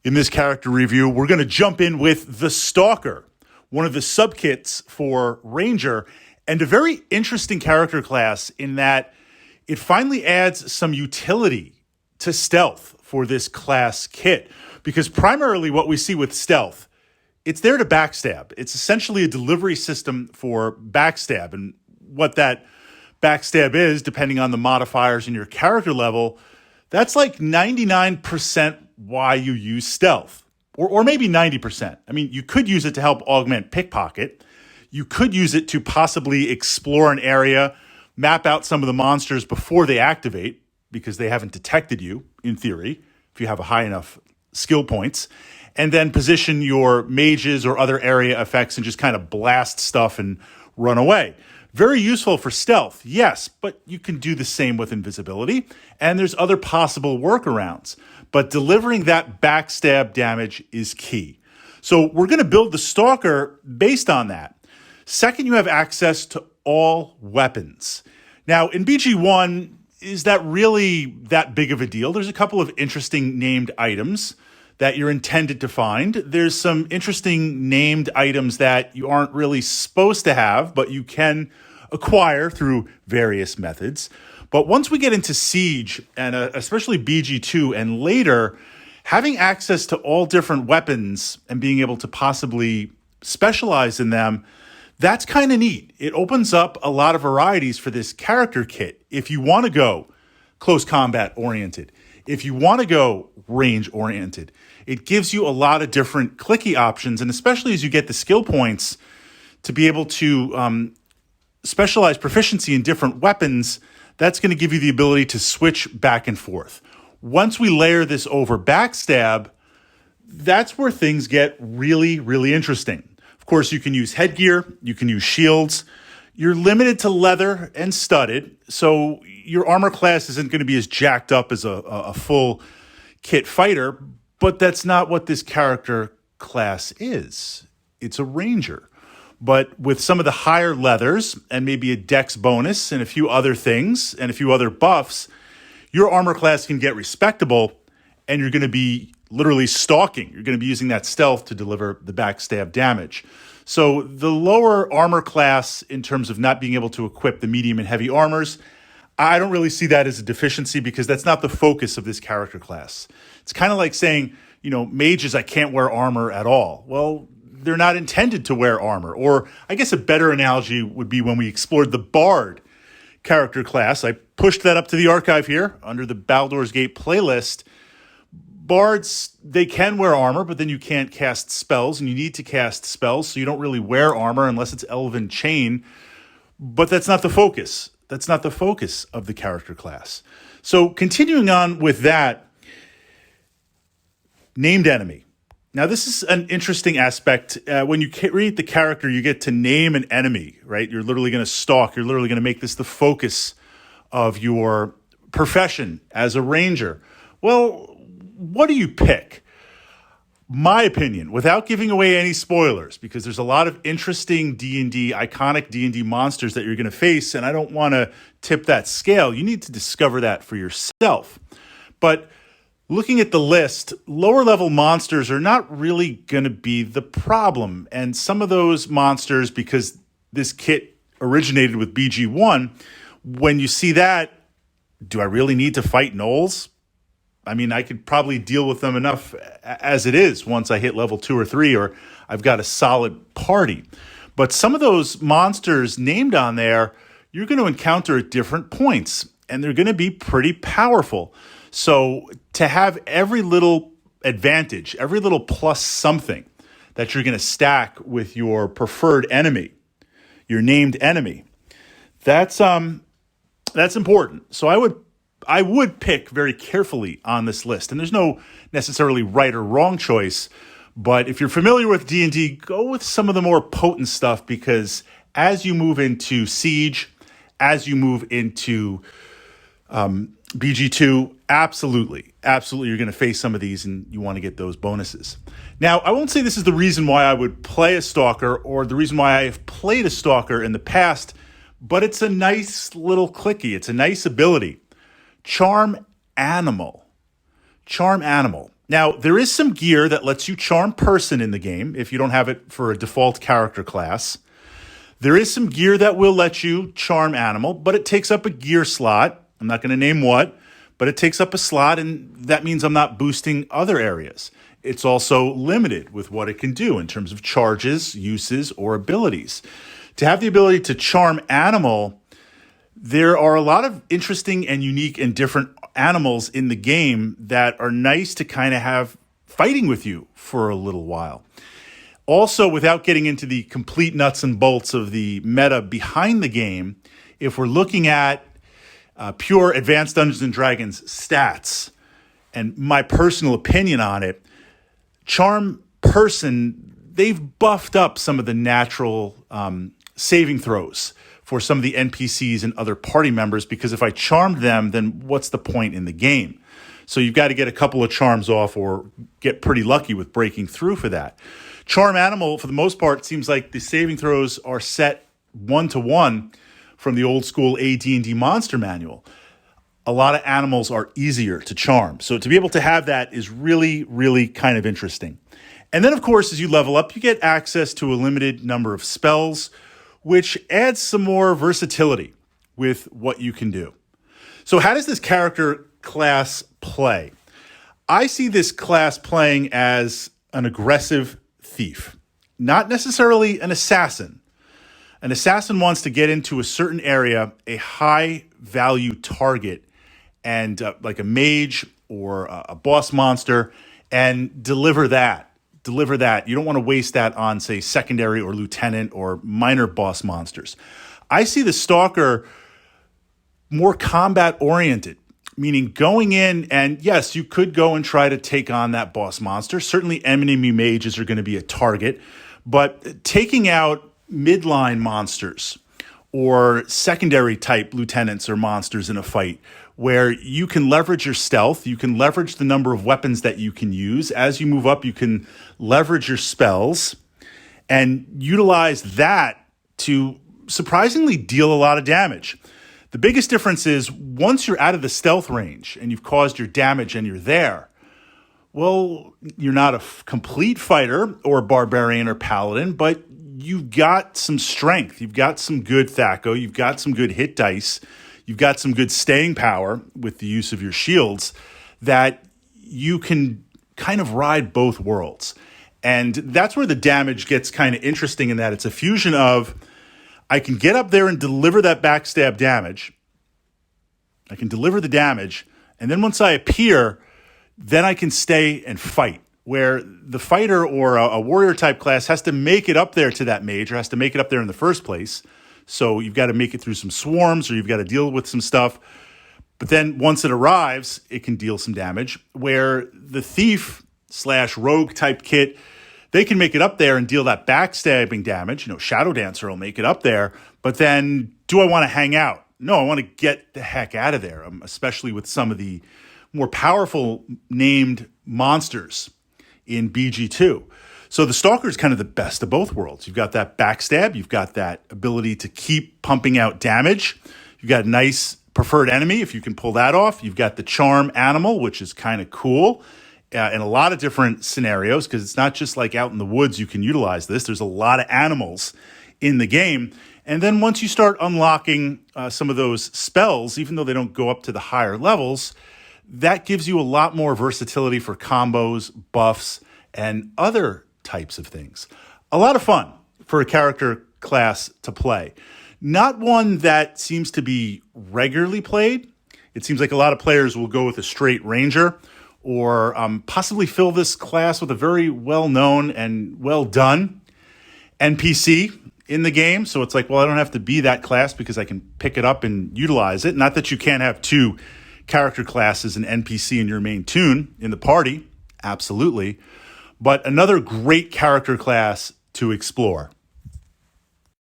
In this character review, we're going to jump in with the Stalker, one of the subkits for Ranger, and a very interesting character class in that it finally adds some utility to stealth for this class kit. Because primarily what we see with stealth, it's there to backstab. It's essentially a delivery system for backstab. And what that backstab is, depending on the modifiers in your character level, that's like 99% why you use stealth, or maybe 90%. I mean, you could use it to help augment pickpocket. You could use it to possibly explore an area, map out some of the monsters before they activate, because they haven't detected you, in theory, if you have a high enough skill points, and then position your mages or other area effects and just kind of blast stuff and run away. Very useful for stealth, yes, but you can do the same with invisibility, and there's other possible workarounds. But delivering that backstab damage is key. So we're going to build the Stalker based on that. Second, you have access to all weapons. Now, in BG1, is that really that big of a deal? There's a couple of interesting named items that you're intended to find. There's some interesting named items that you aren't really supposed to have, but you can acquire through various methods. But once we get into Siege, and especially BG2 and later, having access to all different weapons and being able to possibly specialize in them, that's kind of neat. It opens up a lot of varieties for this character kit. If you want to go close combat oriented, if you want to go range oriented, it gives you a lot of different clicky options. And especially as you get the skill points to be able to specialized proficiency in different weapons, that's going to give you the ability to switch back and forth. Once we layer this over backstab, that's where things get really, really interesting. Of course, you can use headgear, you can use shields. You're limited to leather and studded, so your armor class isn't going to be as jacked up as a full kit fighter, but that's not what this character class is. It's a ranger. But with some of the higher leathers and maybe a dex bonus and a few other things and a few other buffs, your armor class can get respectable, and you're going to be literally stalking. You're going to be using that stealth to deliver the backstab damage. So the lower armor class, in terms of not being able to equip the medium and heavy armors, I don't really see that as a deficiency because that's not the focus of this character class. It's kind of like saying, mages, I can't wear armor at all. Well, they're not intended to wear armor. Or I guess a better analogy would be when we explored the Bard character class. I pushed that up to the archive here under the Baldur's Gate playlist. Bards, they can wear armor, but then you can't cast spells, and you need to cast spells, so you don't really wear armor unless it's Elven Chain. But that's not the focus. That's not the focus of the character class. So continuing on with that, named enemy. Now, this is an interesting aspect. When you create the character, you get to name an enemy, right? You're literally going to stalk. You're literally going to make this the focus of your profession as a ranger. Well, what do you pick? My opinion, without giving away any spoilers, because there's a lot of interesting D&D, iconic D&D monsters that you're going to face, and I don't want to tip that scale. You need to discover that for yourself. But looking at the list, lower level monsters are not really going to be the problem. And some of those monsters, because this kit originated with BG1, when you see that, do I really need to fight gnolls? I mean, I could probably deal with them enough as it is once I hit level 2 or 3, or I've got a solid party. But some of those monsters named on there, you're going to encounter at different points, and they're going to be pretty powerful. So to have every little advantage, every little plus something that you're going to stack with your preferred enemy, your named enemy, that's important. So I would pick very carefully on this list. And there's no necessarily right or wrong choice. But if you're familiar with D&D, go with some of the more potent stuff, because as you move into Siege, as you move into BG2, absolutely, you're going to face some of these and you want to get those bonuses. Now, I won't say this is the reason why I would play a Stalker or the reason why I have played a Stalker in the past, but it's a nice little clicky. It's a nice ability. Charm Animal. Now, there is some gear that lets you charm person in the game if you don't have it for a default character class. There is some gear that will let you charm animal, but it takes up a gear slot. I'm not going to name what, but it takes up a slot, and that means I'm not boosting other areas. It's also limited with what it can do in terms of charges, uses, or abilities. To have the ability to charm animal, there are a lot of interesting and unique and different animals in the game that are nice to kind of have fighting with you for a little while. Also, without getting into the complete nuts and bolts of the meta behind the game, if we're looking at pure Advanced Dungeons & Dragons stats and my personal opinion on it, Charm Person, they've buffed up some of the natural saving throws for some of the NPCs and other party members, because if I charmed them, then what's the point in the game? So you've got to get a couple of charms off or get pretty lucky with breaking through for that. Charm Animal, for the most part, it seems like the saving throws are set 1-to-1 from the old school AD&D Monster Manual. A lot of animals are easier to charm. So to be able to have that is really, really kind of interesting. And then, of course, as you level up, you get access to a limited number of spells, which adds some more versatility with what you can do. So how does this character class play? I see this class playing as an aggressive thief, not necessarily an assassin. An assassin wants to get into a certain area, a high-value target, and like a mage or a boss monster, and deliver that. You don't want to waste that on, say, secondary or lieutenant or minor boss monsters. I see the Stalker more combat-oriented, meaning going in, and yes, you could go and try to take on that boss monster. Certainly enemy mages are going to be a target, but taking out midline monsters or secondary type lieutenants or monsters in a fight where you can leverage your stealth, you can leverage the number of weapons that you can use. As you move up, you can leverage your spells and utilize that to surprisingly deal a lot of damage. The biggest difference is once you're out of the stealth range and you've caused your damage and you're there, well, you're not a complete fighter or barbarian or paladin, but you've got some strength. You've got some good THAC0. You've got some good hit dice. You've got some good staying power with the use of your shields that you can kind of ride both worlds. And that's where the damage gets kind of interesting, in that it's a fusion of I can get up there and deliver that backstab damage. I can deliver the damage. And then once I appear, then I can stay and fight. Where the fighter or a warrior type class has to make it up there to that mage, or has to make it up there in the first place. So you've got to make it through some swarms, or you've got to deal with some stuff. But then once it arrives, it can deal some damage. Where the thief/rogue type kit, they can make it up there and deal that backstabbing damage. Shadow Dancer will make it up there. But then, do I want to hang out? No, I want to get the heck out of there, especially with some of the more powerful named monsters in BG2. So the Stalker is kind of the best of both worlds. You've got that backstab. You've got that ability to keep pumping out damage. You've got a nice preferred enemy, if you can pull that off. You've got the charm animal, which is kind of cool in a lot of different scenarios, because it's not just like out in the woods you can utilize this. There's a lot of animals in the game. And then once you start unlocking some of those spells, even though they don't go up to the higher levels, that gives you a lot more versatility for combos, buffs, and other types of things. A lot of fun for a character class to play. Not one that seems to be regularly played. It seems like a lot of players will go with a straight ranger, or possibly fill this class with a very well-known and well-done NPC in the game. So it's like, well, I don't have to be that class because I can pick it up and utilize it. Not that you can't have two character classes and NPC in your main tune in the party. Absolutely. But another great character class to explore.